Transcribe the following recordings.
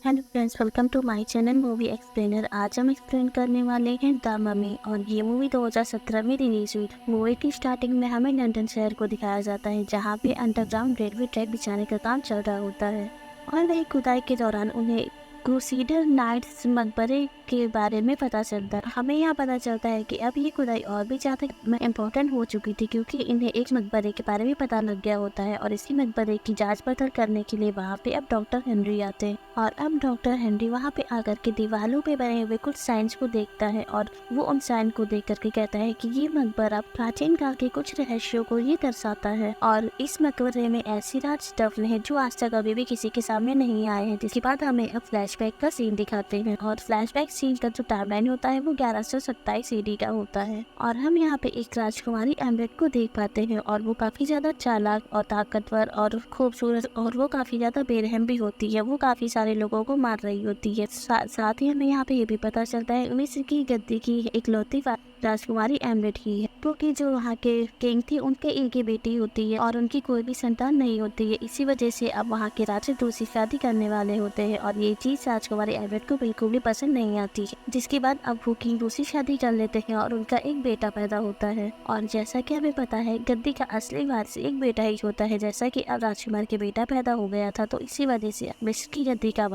Hello friends, welcome to my channel movie explainer. आज हम explain करने वाले हैं द ममी और ये मूवी 2017 में रिलीज हुई। मूवी की स्टार्टिंग में हमें लंदन शहर को दिखाया जाता है, जहाँ पे अंडरग्राउंड रेलवे ट्रैक बिछाने का काम चल रहा होता है और वही खुदाई के दौरान उन्हें क्रूसीडर नाइट्स मकबरे के बारे में पता चलता है। हमें यहाँ पता चलता है कि अब ये खुदाई और भी ज़्यादा इम्पोर्टेंट हो चुकी थी, क्योंकि इन्हें एक मकबरे के बारे में पता लग गया होता है और इसी मकबरे की जांच पड़ताल करने के लिए वहाँ पे अब डॉक्टर हेनरी आते हैं। और अब डॉक्टर हेनरी वहाँ पे आकर के दीवारों पे बने हुए कुछ साइंस को देखता है और वो उन साइन को देख करके कहता है कि ये मकबरा प्राचीन काल के कुछ रहस्यों को ये दर्शाता है और इस मकबरे में ऐसी राज दफन है जो आज तक अभी भी किसी के सामने नहीं आए हैं। जिसके बाद हमें अब फ्लैशबैक का सीन दिखाते हैं और फ्लैशबैक सीन का जो टाइमलाइन होता है वो 1127 ईडी का होता है और हम यहाँ पे एक राजकुमारी एम्बेट को देख पाते हैं और वो काफी ज्यादा चालाक और ताकतवर और खूबसूरत और वो काफी ज्यादा बेरहम भी होती है। वो काफी सारे लोगों को मार रही होती है। साथ ही हमें यहाँ पे ये भी पता चलता है मिस्र की गद्दी की इकलौती राजकुमारी एम्बेट ही है, क्योंकि जो वहाँ के किंग थी उनके एक ही बेटी होती है और उनकी कोई भी संतान नहीं होती है। इसी वजह से अब वहाँ के राजा दूसरी शादी करने वाले होते हैं और ये चीज राजकुमारी एम्बेट को बिल्कुल भी पसंद नहीं आती है। जिसके बाद अब वो किंग दूसरी शादी कर लेते हैं और उनका एक बेटा पैदा होता है और जैसा कि हमें पता है गद्दी का असली वारिस एक बेटा ही होता है। जैसा कि अब राजकुमार के बेटा पैदा हो गया था तो इसी वजह से मिस्र की गद्दी का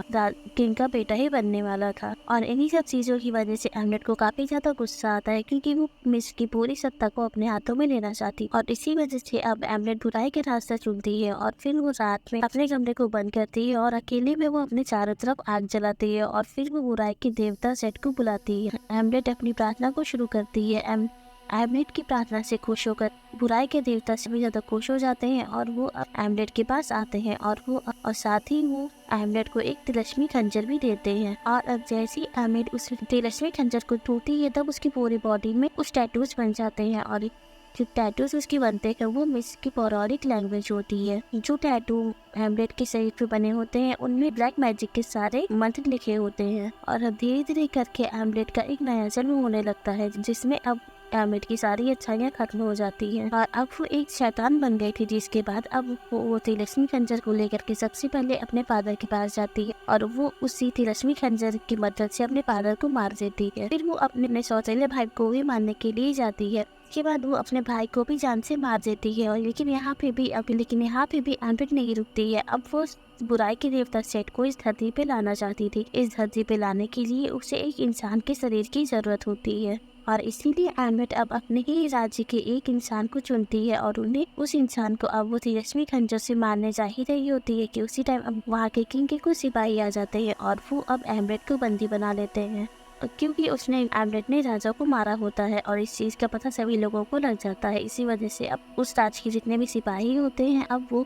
किंग का बेटा ही बनने वाला था और इन्हीं सब चीजों की वजह से एम्बेट को काफी ज्यादा गुस्सा आता है, क्योंकि वो मिस्र की पूरी सत्ता को अपने हाथों में लेना चाहती और इसी वजह से अब एम्बेट बुराई के रास्ता चुनती है और फिर वो रात में अपने कमरे को बंद करती है और अकेले में वो अपने चारों तरफ आग जलाती है और फिर वो बुराई के देवता सेट को बुलाती है। एम्बेट अपनी प्रार्थना को शुरू करती है। एम्बेट की प्रार्थना से खुश होकर बुराई के देवता से भी ज्यादा खुश हो जाते हैं और वो अब एम्बेट के पास आते हैं और साथ ही वो एम्बेट को एक तिलस्मी खंजर भी देते हैं और अब जैसे एम्बेट उस तिलस्मी खंजर को छूती है तब उसकी पूरी बॉडी में कुछ टैटूज बन जाते हैं और जो टैटूज उसकी बनते हैं वो मिस्र की पौराणिक लैंग्वेज होती है। जो टैटू एम्बेट के शरीर पे बने होते हैं उनमें ब्लैक मैजिक के सारे मंत्र लिखे होते हैं और अब धीरे धीरे करके एम्बेट का एक नया जन्म होने लगता है, जिसमें अब एम्बेट की सारी अच्छाइयाँ खत्म हो जाती हैं और अब वो एक शैतान बन गई थी। जिसके बाद अब वो तिलस्मी खंजर को लेकर के सबसे पहले अपने फादर के पास जाती है और वो उसी तिलस्मी खंजर की मदद से अपने फादर को मार देती है। फिर वो अपने सौतेले भाई को भी मारने के लिए जाती है। उसके बाद वो अपने भाई को भी जान से मार देती है और लेकिन यहाँ पे भी एम्बेट नहीं रुकती है। अब वो बुराई के देवता सेट को इस धरती पे लाना चाहती थी। इस धरती पे लाने के लिए उसे एक इंसान के शरीर की जरूरत होती है और इसीलिए एम्बेट अब अपने ही राज्य के एक इंसान को चुनती है और उन्हें उस इंसान को अब वो तिलस्मी खंजर से मारने जा ही रही होती है कि उसी टाइम अब वहाँ के किंग के कुछ सिपाही आ जाते हैं और वो अब एम्बेट को बंदी बना लेते हैं, क्योंकि उसने एम्बेट ने राजा को मारा होता है और इस चीज का पता सभी लोगों को लग जाता है। इसी वजह से अब उस राज के जितने भी सिपाही होते हैं अब वो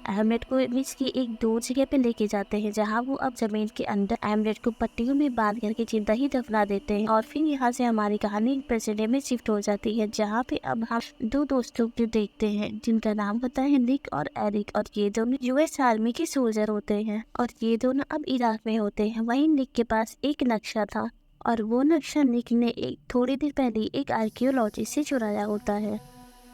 एम्बेट को मिस्र की एक दूर जगह पे लेके जाते हैं, जहाँ वो अब जमीन के अंदर एम्बेट को पट्टियों में बांध करके जिंदा ही दफना देते हैं। और फिर यहाँ से हमारी कहानी प्रेजेंट में शिफ्ट हो जाती है, जहाँ पे अब हम दो दोस्तों को देखते हैं जिनका नाम होता है निक और एरिक और ये दोनों यूएस आर्मी के सोल्जर होते हैं और ये दोनों अब इराक में होते हैं। वहीं निक के पास एक नक्शा था और वो नक्शा निक ने एक थोड़ी देर पहले एक आर्कियोलॉजिस्ट से चुराया होता है।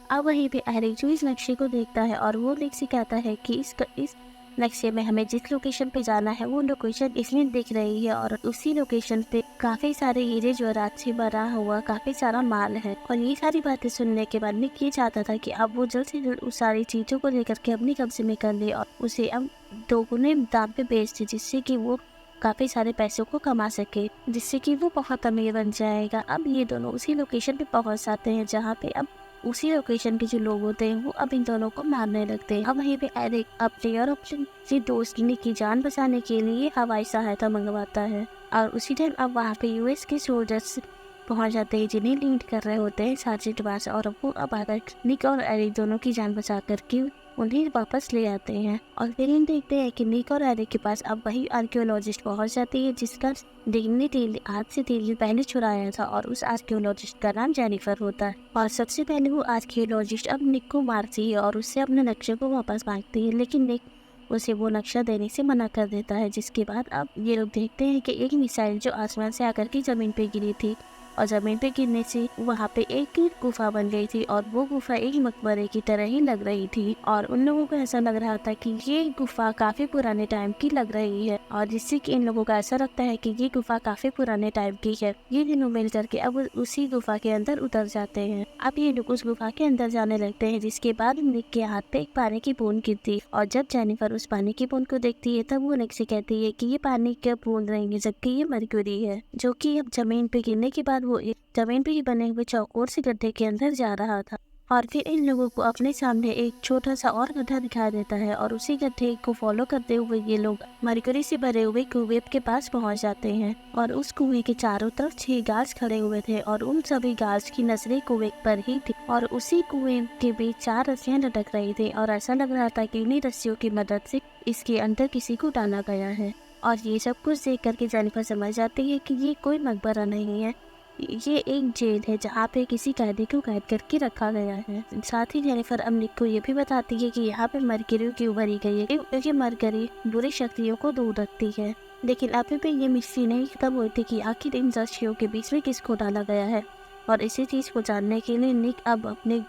अब वहीं पे एरिक जो इस नक्शे को देखता है और वो निक से कहता है कि इस नक्शे में हमें जिस लोकेशन पे जाना है वो लोकेशन इसमें दिख रही है और उसी लोकेशन पे काफी सारे हीरे जवाहरात से भरा हुआ काफी सारा माल है। और ये सारी बातें सुनने के बाद निक ये चाहता था कि अब वो जल्द से जल्द उस सारी चीजों को लेकर के अपनी कब्जे में कर ले और उसे अब दोगुने दाम पे बेच दे, जिससे कि वो काफी सारे पैसों को कमा सके, जिससे कि वो बहुत अमीर बन जाएगा। अब ये दोनों उसी लोकेशन पे पहुंच जाते हैं, जहाँ पे अब उसी लोकेशन के जो लोग होते हैं वो अब इन दोनों को मारने लगते हैं। अब वहीं पे एरिक अपने और अपने दोस्त निक की जान बचाने के लिए हवाई सहायता मंगवाता है और उसी टाइम अब वहाँ पे यूएस के सोल्जर्स पहुंच जाते हैं, जिन्हें लीड कर रहे होते हैं सार्जेंट बास और वो अब आकर निक और एरिक दोनों की जान बचा करके उन्हें वापस ले आते हैं। और फिर हम देखते हैं कि निक और एरिक के पास अब वही आर्कियोलॉजिस्ट पहुंच जाती है जिसका डिग्नी आज से 3 दिन पहले चुराया था और उस आर्कियोलॉजिस्ट का नाम जेनिफर होता है। और सबसे पहले वो आर्कियोलॉजिस्ट अब निक को मारती है और उससे अपने नक्शे को वापस मांगती है, लेकिन निक उसे वो नक्शा देने से मना कर देता है। जिसके बाद अब ये लोग देखते हैं कि एक मिसाइल जो आसमान से आकर के जमीन पे गिरी थी और जमीन पे गिरने से वहाँ पे एक गुफा बन गई थी और वो गुफा एक मकबरे की तरह ही लग रही थी और उन लोगों को ऐसा लग रहा था कि ये गुफा काफी पुराने टाइम की लग रही है और जिससे कि इन लोगों को ऐसा लगता है कि ये गुफा काफी पुराने टाइम की है। ये तीनों मिल करके अब उसी गुफा के अंदर उतर जाते हैं। अब ये लोग उस गुफा के अंदर जाने लगते हैं, जिसके बाद निक के हाथ पे एक पानी की बूंद गिरती और जब जेनिफर उस पानी की बूंद को देखती है तब वो निक से कहती है कि ये पानी क्या बूंद रही है, जबकि ये मरक्यूरी है, जो कि अब जमीन पे गिरने के बाद वो एक जमीन पे ही बने हुए चौकोर से गड्ढे के अंदर जा रहा था। और फिर इन लोगों को अपने सामने एक छोटा सा और गड्ढा दिखाई देता है और उसी गड्ढे को फॉलो करते हुए ये लोग मरकरी से भरे हुए कुएं के पास पहुंच जाते हैं और उस कुएं के चारों तरफ 6 गार्ड्स खड़े हुए थे और उन सभी गार्ड्स की नजरें कुएं पर ही थी और उसी कुएं के बीच 4 रस्सियां लटक रही थी और ऐसा लग रहा था कि उन्हीं रस्सियों की मदद से इसके अंदर किसी को डाला गया है। और ये सब कुछ देख करके जेनिफर समझ जाती है कि ये कोई मकबरा नहीं है, ये एक जेल है जहाँ पे किसी कैदी को कैद करके रखा गया है। साथ ही जेनिफर अब निक को ये भी बताती है कि यहाँ पे मरकरी क्यों भरी गई है, क्योंकि मरकरी बुरी शक्तियों को दूर रखती है। लेकिन अभी भी ये मिस्ट्री नहीं खत्म हुई थी कि आखिर इन रस्सियों के बीच में किसको डाला गया है और इसी चीज को जानने के लिए निक अब अपने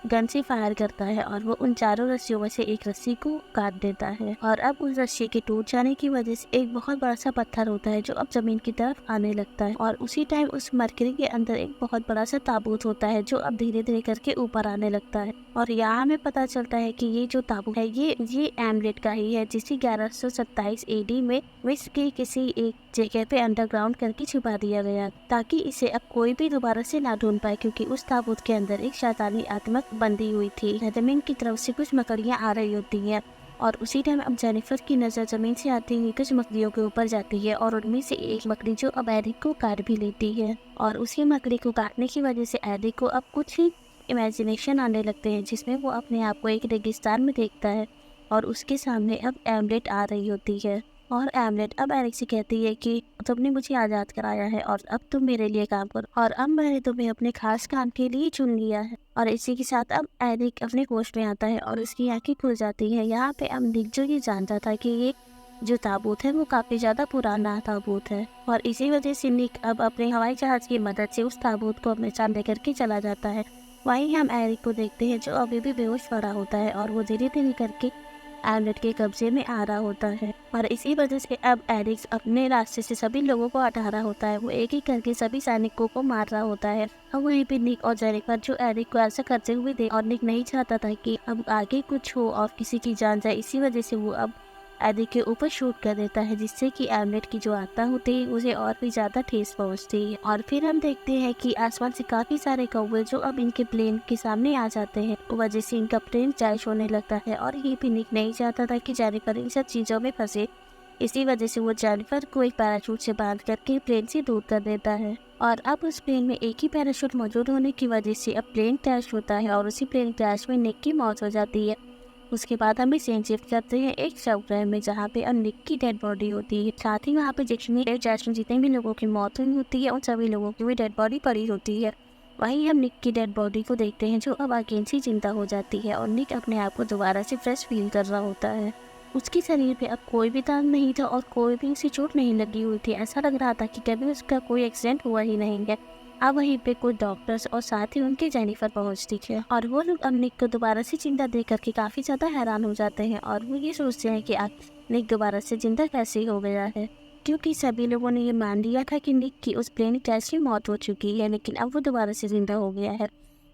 गन से फायर करता है और वो उन 4 रस्सियों में से एक रस्सी को काट देता है और अब उस रस्सी के टूट जाने की वजह से एक बहुत बड़ा सा पत्थर होता है जो अब जमीन की तरफ आने लगता है और उसी टाइम उस मरकरी के अंदर एक बहुत बड़ा सा ताबूत होता है जो अब धीरे धीरे करके ऊपर आने लगता है और यहाँ हमें पता चलता है कि ये जो ताबूत है ये एमलेट का ही है, जिसे 1127 AD में विश्व की किसी एक जगह पे अंडरग्राउंड करके छुपा दिया गया ताकि इसे अब कोई भी दोबारा से ना ढूंढ पाए, क्योंकि उस ताबूत के अंदर एक शैतानी आत्मा बंधी हुई थी। जमीन की तरफ से कुछ मकड़ियाँ आ रही होती हैं और उसी टाइम अब जेनिफर की नज़र जमीन से आती हुई कुछ मकड़ियों के ऊपर जाती है और उनमें से एक मकड़ी जो अब एरिक को काट भी लेती है और उसी मकड़ी को काटने की वजह से एरिक को अब कुछ ही इमेजिनेशन आने लगते हैं, जिसमें वो अपने आप को एक रेगिस्तान में देखता है और उसके सामने अब एमलेट आ रही होती है और एमलेट अब एरिक से कहती है कि तुमने मुझे आज़ाद कराया है और अब तुम मेरे लिए काम करो और अब मैंने तुम्हें अपने खास काम के लिए चुन लिया है। और इसी के साथ अब एरिक अपने होश में आता है और उसकी आंखें खुल जाती हैं। यहाँ पे अब निक जो ये जानता था कि ये जो ताबूत है वो काफ़ी ज़्यादा पुराना ताबूत है और इसी वजह से निक अब अपने हवाई जहाज़ की मदद से उस ताबूत को अपने साथ लेकर के चला जाता है। वहीं हम एरिक को देखते हैं जो अभी भी बेहोश पड़ा होता है और वो धीरे धीरे करके एमलेट के कब्जे में आ रहा होता है और इसी वजह से अब एरिक अपने रास्ते से सभी लोगों को हटा रहा होता है। वो एक एक करके सभी सैनिकों को मार रहा होता है और वहीं पे निक और जेनिफर जो एरिक को ऐसा करते हुए देख और निक नहीं चाहता था कि अब आगे कुछ हो और किसी की जान जाए, इसी वजह से वो अब एरिक के ऊपर शूट कर देता है, जिससे कि एमलेट की जो आत्मा होती है उसे और भी ज़्यादा ठेस पहुंचती है। और फिर हम देखते हैं कि आसमान से काफ़ी सारे कौवे जो अब इनके प्लेन के सामने आ जाते हैं, वजह से इनका प्लेन क्रैश होने लगता है और ये भी निक नहीं चाहता था कि जेनिफर इन सब चीज़ों में फंसे, इसी वजह से वो जेनिफर को एक पैराशूट से बांध करके प्लेन से दूर कर देता है और अब उस प्लेन में एक ही पैराशूट मौजूद होने की वजह से अब प्लेन क्रैश होता है और उसी प्लेन क्रैश में निक की मौत हो जाती है। उसके बाद हम सीन शिफ्ट करते हैं एक शवगृह में जहाँ पे अब निक की डेड बॉडी होती है। साथ ही वहाँ पे जितने भी लोगों की मौत हुई होती है उन सभी लोगों की भी डेड बॉडी पड़ी होती है। वहीं हम निक की डेड बॉडी को देखते हैं जो अब अगेन से जिंदा हो जाती है और निक अपने आप को दोबारा से फ्रेश फील कर रहा होता है। उसके शरीर पे अब कोई भी दाग नहीं था और कोई भी उसे चोट नहीं लगी हुई थी। ऐसा लग रहा था कि कभी उसका कोई एक्सीडेंट हुआ ही नहीं है। अब वहीं पे कुछ डॉक्टर्स और साथ ही उनके जेनिफर पहुंचती है और वो लोग अब निक को दोबारा से जिंदा देख करके काफ़ी ज़्यादा हैरान हो जाते हैं और वो ये सोचते हैं कि निक दोबारा से जिंदा कैसे हो गया है, क्योंकि सभी लोगों ने ये मान लिया था कि निक की उस प्लेन क्रैश में मौत हो चुकी है, लेकिन अब वो दोबारा से जिंदा हो गया है।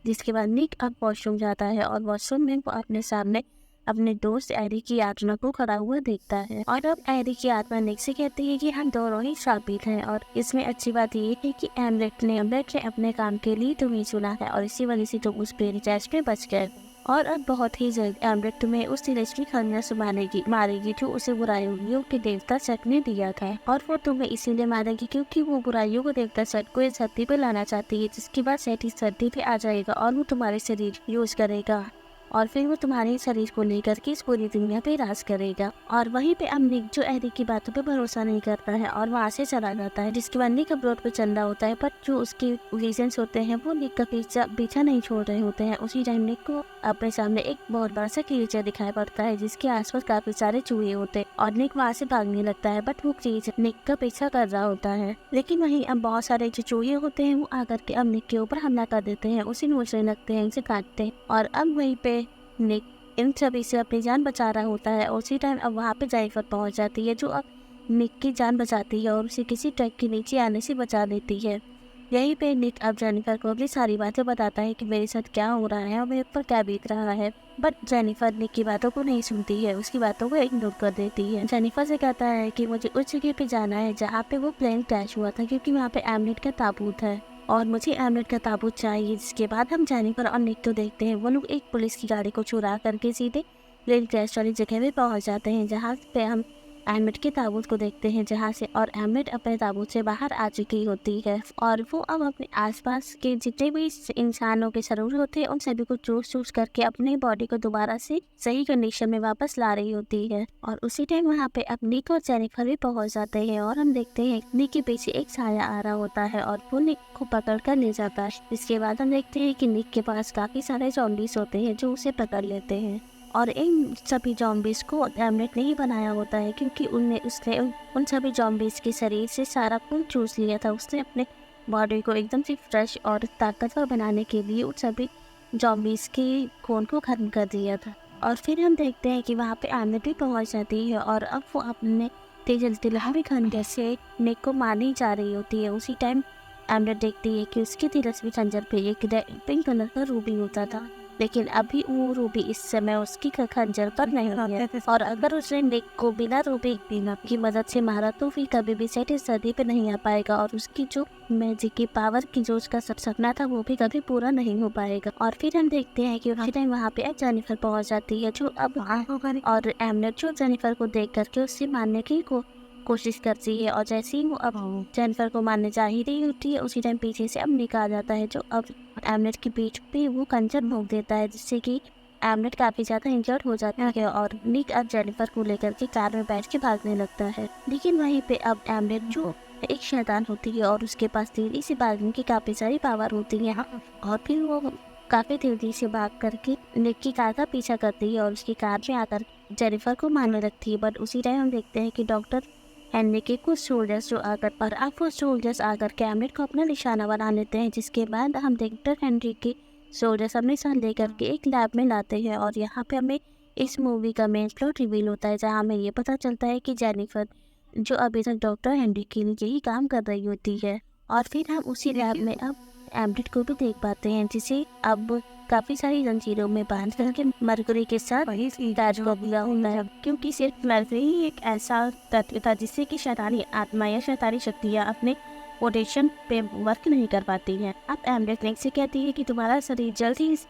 जिसके बाद निक अब वॉशरूम जाता है और वॉशरूम में वो अपने सामने अपने दोस्त एरिक की आत्मा को खड़ा हुआ देखता है और अब एरिक की आत्मा निक से कहती है कि हम दोनों ही श्रापित हैं और इसमें अच्छी बात ये है कि एमलेट ने अपने काम के लिए तुम्हें चुना है और इसी वजह से तुम उस प्लेन क्रैश में बच गए और अब बहुत ही जल्द एमलेट तुम्हें उस तिरस्मी खन्ना से मारेगी जो उसे बुराइयों के देवता सट ने दिया था और वो तुम्हें इसीलिए मारेगी क्योंकि वो बुराइयों को देवता सट को इस धरती पे लाना चाहती है, जिसके बाद सेट इस धरती पे आ जाएगा और वो तुम्हारे शरीर यूज करेगा और फिर वो तुम्हारे शरीर को लेकर के इस पूरी दुनिया पे राज करेगा। और वहीं पे अब निक जो एरिक की बातों पे भरोसा नहीं करता है और वहाँ से चला जाता है, जिसके बाद निक अब रोड पे चल रहा होता है, पर जो उसके रीजंस होते हैं वो निक का पीछा नहीं छोड़ रहे होते हैं। उसी टाइम निक को अपने सामने एक बहुत बड़ा सा क्रीचर दिखाई पड़ता है, जिसके आसपास काफी सारे चूहे होते हैं और निक वहाँ से भागने लगता है, बट वो क्रीचर निक का पीछा कर रहा होता है। लेकिन वहीं अब बहुत सारे जो चूहे होते हैं वो आकर के अब निक के ऊपर हमला कर देते हैं, उसे नोचने लगते हैं, उसे काटते हैं। और अब वहीं पे निक इन सभी से अपनी जान बचा रहा होता है। उसी टाइम अब वहाँ पे जेनिफर पहुँच जाती है, जो अब निक की जान बचाती है और उसे किसी ट्रक के नीचे आने से बचा देती है। यहीं पे निक अब जेनिफर को अपनी सारी बातें बताता है कि मेरे साथ क्या हो रहा है और मेरे ऊपर क्या बीत रहा है, बट जेनिफर निक की बातों को नहीं सुनती है, उसकी बातों को इग्नोर कर देती है। जेनिफर से कहता है कि मुझे उस जगह पे जाना है जहाँ पे वो प्लेन क्रैश हुआ था, क्योंकि वहाँ पे एमलेट का ताबूत है और मुझे एमलेट का ताबूत चाहिए। जिसके बाद हम जेनिफर और निक को देखते हैं, वो लोग एक पुलिस की गाड़ी को चुरा करके सीधे प्लेन क्रैश वाली जगह पे पहुँच जाते हैं, जहाँ पे हम एमलेट के ताबूत को देखते हैं, जहाँ से और एमलेट अपने ताबूत से बाहर आ चुकी होती है और वो अब अपने आसपास के जितने भी इंसानों के शरीर होते हैं उन सभी को चूस करके अपने बॉडी को दोबारा से सही कंडीशन में वापस ला रही होती है। और उसी टाइम वहाँ पे अब निक और जेनिफर भी पहुँच जाते हैं और हम देखते हैं निक के पीछे एक साया आ रहा होता है और वो निक को पकड़ कर ले जाता है। इसके बाद हम देखते हैं कि निक के पास काफी सारे ज़ॉम्बीज़ होते हैं जो उसे पकड़ लेते हैं और इन सभी ज़ॉम्बीज़ को एमलेट नहीं बनाया होता है, क्योंकि उसने उन सभी ज़ॉम्बीज़ के शरीर से सारा खून चूस लिया था। उसने अपने बॉडी को एकदम से फ्रेश और ताकतवर बनाने के लिए उन सभी ज़ॉम्बीज़ के खून को खत्म कर दिया था। और फिर हम देखते हैं कि वहाँ पे एमलेट भी पहुँच जाती है और अब वो अपने तेज तिलहरी खंजर से निक को मारने जा रही होती है। उसी टाइम एमलेट देखती है कि उसके तिलस्मी खंजर पे एक पिंक कलर का रूबी होता था, लेकिन अभी वो रूबी इस समय उसकी खंजर पर नहीं है और अगर उसने निक को बिना रूबी की मदद से मारा तो फिर कभी भी सेट इस धरती पे नहीं आ पाएगा और उसकी जो मैजिक की पावर की जो उसका सपना था वो भी कभी पूरा नहीं हो पाएगा। और फिर हम देखते हैं कि उसी टाइम वहाँ पे जेनिफर पहुँच जाती है, जो अब और एमलेट जो जेनिफर को देख करके उससे मारने की कोशिश करती है और जैसे ही वो अब जेनिफर को मारने जा ही रही होती है उसी टाइम पीछे से अब निक आ जाता है, जो अब एमलेट के पीठ पे वो खंजर भोंक देता है, जिससे कि एमलेट काफ़ी ज़्यादा इंजर्ड हो जाता है और निक अब जेनिफर को लेकर के कार में बैठ के भागने लगता है। लेकिन वहीं पे अब एमलेट जो एक शैतान होती है और उसके पास तेजी से भागने की काफ़ी सारी पावर होती है और फिर वो काफ़ी तेजी से भाग करके निक की कार का पीछा करती है और उसकी कार में आकर जेनिफर को मारने लगती है। बट उसी टाइम हम देखते हैं कि डॉक्टर हेनरी के कुछ सोल्जर्स जो आकर पर अब वो सोल्जर्स आकर के एमलेट को अपना निशाना बना लेते हैं, जिसके बाद हम डॉक्टर हेनरी के सोल्जर्स अपने साथ लेकर के एक लैब में लाते हैं और यहाँ पे हमें इस मूवी का मेन प्लॉट रिवील होता है, जहाँ हमें ये पता चलता है कि जेनिफर जो अभी तक डॉक्टर हेनरी के लिए ही काम कर रही होती है। और फिर हम उसी लैब में अब एमलेट को भी देख पाते हैं, जिसे अब काफ़ी सारी जंजीरों में बांध करके मरकरी के साथ इलाज को दिया होता है, क्योंकि सिर्फ मरकरी ही एक ऐसा तत्व था जिससे कि शैतानी आत्मा या शैतानी शक्तियाँ अपने पोटेशन पे वर्क नहीं कर पाती हैं। अब एमलेट निक से कहती है कि तुम्हारा शरीर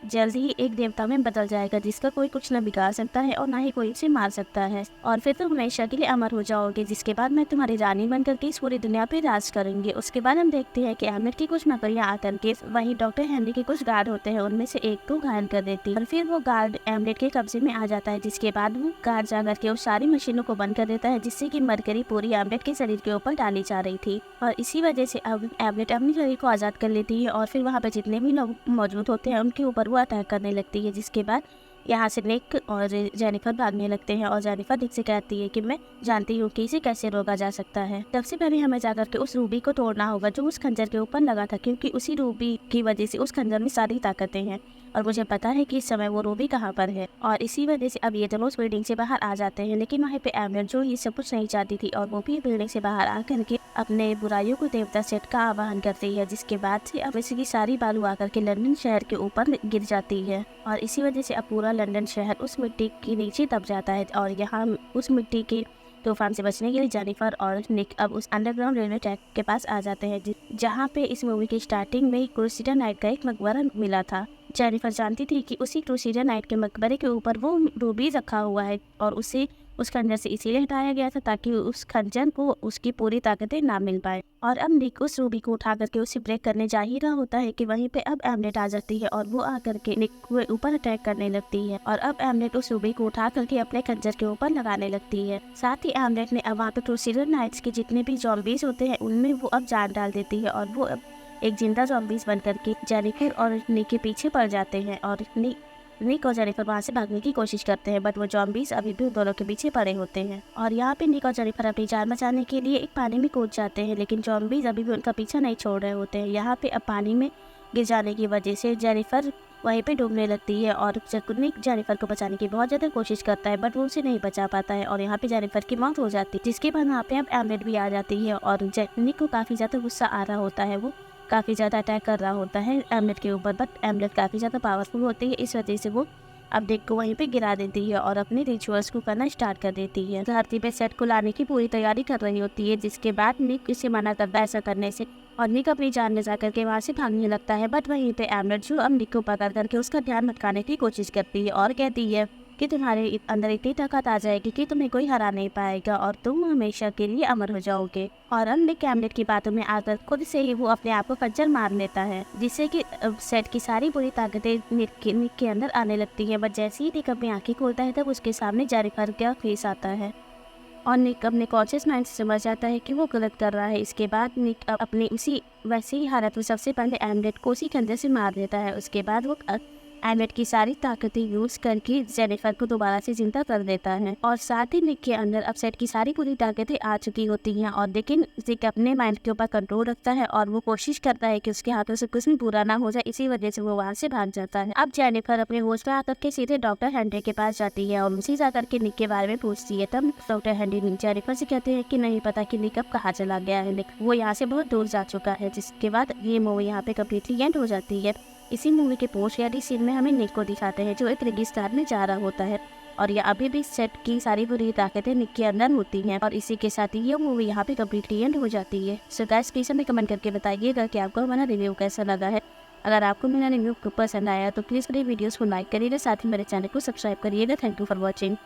जल्द ही एक देवता में बदल जाएगा, जिसका कोई कुछ न बिगाड़ सकता है और ना ही कोई इसे मार सकता है, और फिर तुम हमेशा के लिए अमर हो जाओगे, जिसके बाद मैं तुम्हारी रानी बन करके इस पूरी दुनिया पे राज करूंगी। उसके बाद हम देखते हैं कि एमलेट की कुछ नौकरियां आकर के वहीं डॉक्टर हेनरी के कुछ गार्ड होते हैं, उनमें से एक को घायल कर देती है और फिर वो गार्ड एमलेट के कब्जे में आ जाता है, जिसके बाद वो गार्ड जाकर के उस सारी मशीनों को बंद कर देता है, जिससे कि मरकरी पूरी एमलेट के शरीर के ऊपर डाली जा रही थी। और इसी जैसे अब एमलेट अपनी शरीर को आज़ाद कर लेती है और फिर वहाँ पे जितने भी लोग मौजूद होते हैं उनके ऊपर वो अटैक करने लगती है, जिसके बाद यहाँ से निक और जेनिफर भागने लगते हैं और जेनिफर निक से कहती है कि मैं जानती हूँ कि इसे कैसे रोका जा सकता है। सबसे पहले हमें जाकर के उस रूबी को तोड़ना होगा जो उस खंजर के ऊपर लगा था, क्योंकि उसी रूबी की वजह से उस खंजर में सारी ताकतें हैं और मुझे पता है कि इस समय वो रूबी कहाँ पर है। और इसी वजह से अब ये दोनों उस बिल्डिंग से बाहर आ जाते हैं, लेकिन वहाँ पे एमलेट जो ये सब कुछ नहीं चाहती थी और वो भी बिल्डिंग से बाहर आ करके अपने बुराइयों को देवता सेट का आह्वान करती है, जिसके बाद से अब इसकी सारी बालू आकर के लंदन शहर के ऊपर गिर जाती है और इसी वजह से अब पूरा लंदन शहर उस मिट्टी के नीचे दब जाता है। और यहाँ उस मिट्टी के तूफान से बचने के लिए जेनिफर और निक अब उस अंडरग्राउंड रेलवे ट्रैक के पास आ जाते हैं, जहाँ पे इस मूवी की स्टार्टिंग में क्रूसेडर नाइट का एक मकबरा मिला था। जेनिफर जानती थी कि उसी क्रूसेडर नाइट के मकबरे के ऊपर वो रूबी रखा हुआ है और उसे उस खंजर से इसीलिए हटाया गया था ताकि उस खंजर को उसकी पूरी ताकतें ना मिल पाए। और अब निक उस रूबी को उठा करके उसे ब्रेक करने जा ही रहा होता है कि वहीं पे अब एमलेट आ जाती है और वो आकर के निक के ऊपर अटैक करने लगती है। और अब एमलेट उस रूबी को उठा करके अपने खंजर के ऊपर लगाने लगती है। साथ ही एमलेट ने अब वहाँ पे क्रूसेडर नाइट्स के जितने भी ज़ॉम्बीज होते हैं उनमें वो अब जान डाल देती है और वो अब एक जिंदा ज़ॉम्बीज बन करके जेनिफर और निक के पीछे पड़ जाते हैं। और निक और जेनिफर वहाँ से भागने की कोशिश करते हैं, बट वो ज़ॉम्बीज अभी भी उन दोनों के पीछे पड़े होते हैं। और यहाँ पे निक और जेनिफर अपनी जान बचाने के लिए एक पानी में कूद जाते हैं, लेकिन ज़ॉम्बीज अभी भी उनका पीछा नहीं छोड़ रहे होते हैं। यहाँ पे अब पानी में गिर जाने की वजह से जेनिफर वहीं पे डूबने लगती है और निक जेनिफर को बचाने की बहुत ज़्यादा कोशिश करता है, बट वो उसे नहीं बचा पाता है और यहाँ पे जेनिफर की मौत हो जाती है। जिसके बाद यहाँ पे अब एमलेट भी आ जाती है और निक को काफ़ी ज़्यादा गुस्सा आ रहा होता है, वो काफ़ी ज़्यादा अटैक कर रहा होता है एमलेट के ऊपर, बट एमलेट काफ़ी ज़्यादा पावरफुल होती है, इस वजह से वो अब निक को वहीं पे गिरा देती है और अपने रिचुअल्स को करना स्टार्ट कर देती है। धरती पे सेट को लाने की पूरी तैयारी कर रही होती है, जिसके बाद निक इसे मना करता है ऐसा करने से और निक अपनी जान बचा करके वहाँ से भागने लगता है। बट वहीं पे एमलेट जो अब निक को पकड़ करके उसका ध्यान भटकाने की कोशिश करती है और कहती है कि तुम्हारे अंदर इतनी ताकत आ जाएगी कि तुम्हें कोई हरा नहीं पाएगा और तुम हमेशा के लिए अमर हो जाओगे। और अब निक एमलेट की बातों में आकर खुद से ही वो अपने आप को खंजर मार लेता है, जिससे कि सेट की सारी बुरी ताकतें निक के अंदर आने लगती हैं। बट जैसे ही निक अपनी आंखें खोलता है तब उसके सामने जेनिफर का फेस आता है और निक अपने कॉन्शियस माइंड से समझ जाता है कि वो गलत कर रहा है। इसके बाद निक अपनी उसी वैसे ही हालत में सबसे पहले एमलेट को उसी खंजर से मार देता है। उसके बाद वो एमलेट की सारी ताकतें यूज करके जेनिफर को दोबारा से जिंदा कर देता है और साथ ही निक के अंदर अब सेट की सारी पूरी ताकतें आ चुकी होती हैं। और लेकिन निक अपने माइंड के ऊपर कंट्रोल रखता है और वो कोशिश करता है कि उसके हाथों से कुछ भी बुरा ना हो जाए, इसी वजह से वो वहाँ से भाग जाता है। अब जेनिफर अपने होश पे आकर के सीधे डॉक्टर हेनरी के पास जाती है और उसी जाकर के निक के बारे में पूछती है। तब डॉक्टर हेनरी जेनिफर से कहते हैं कि नहीं पता कि निक अब कहाँ चला गया है, वो यहाँ से बहुत दूर जा चुका है। जिसके बाद ये मूवी यहाँ पे कम्प्लीटली एंड हो जाती है। इसी मूवी के पोस्ट क्रेडिट सीन में हमें निक को दिखाते हैं जो एक रेगिस्तान में जा रहा होता है और ये अभी भी सेट की सारी बुरी ताकतें निक के अंदर होती हैं। और इसी के साथ ही ये मूवी यहाँ पे कम्प्लीटली एंड हो जाती है। सो गाइस प्लीज हमें कमेंट करके बताइएगा कि आपको हमारा रिव्यू कैसा लगा है। अगर आपको मेरा रिव्यू पसंद आया तो प्लीज़ मेरे वीडियोस को लाइक करिएगा, साथ ही मेरे चैनल को सब्सक्राइब करिएगा। Thank you for watching.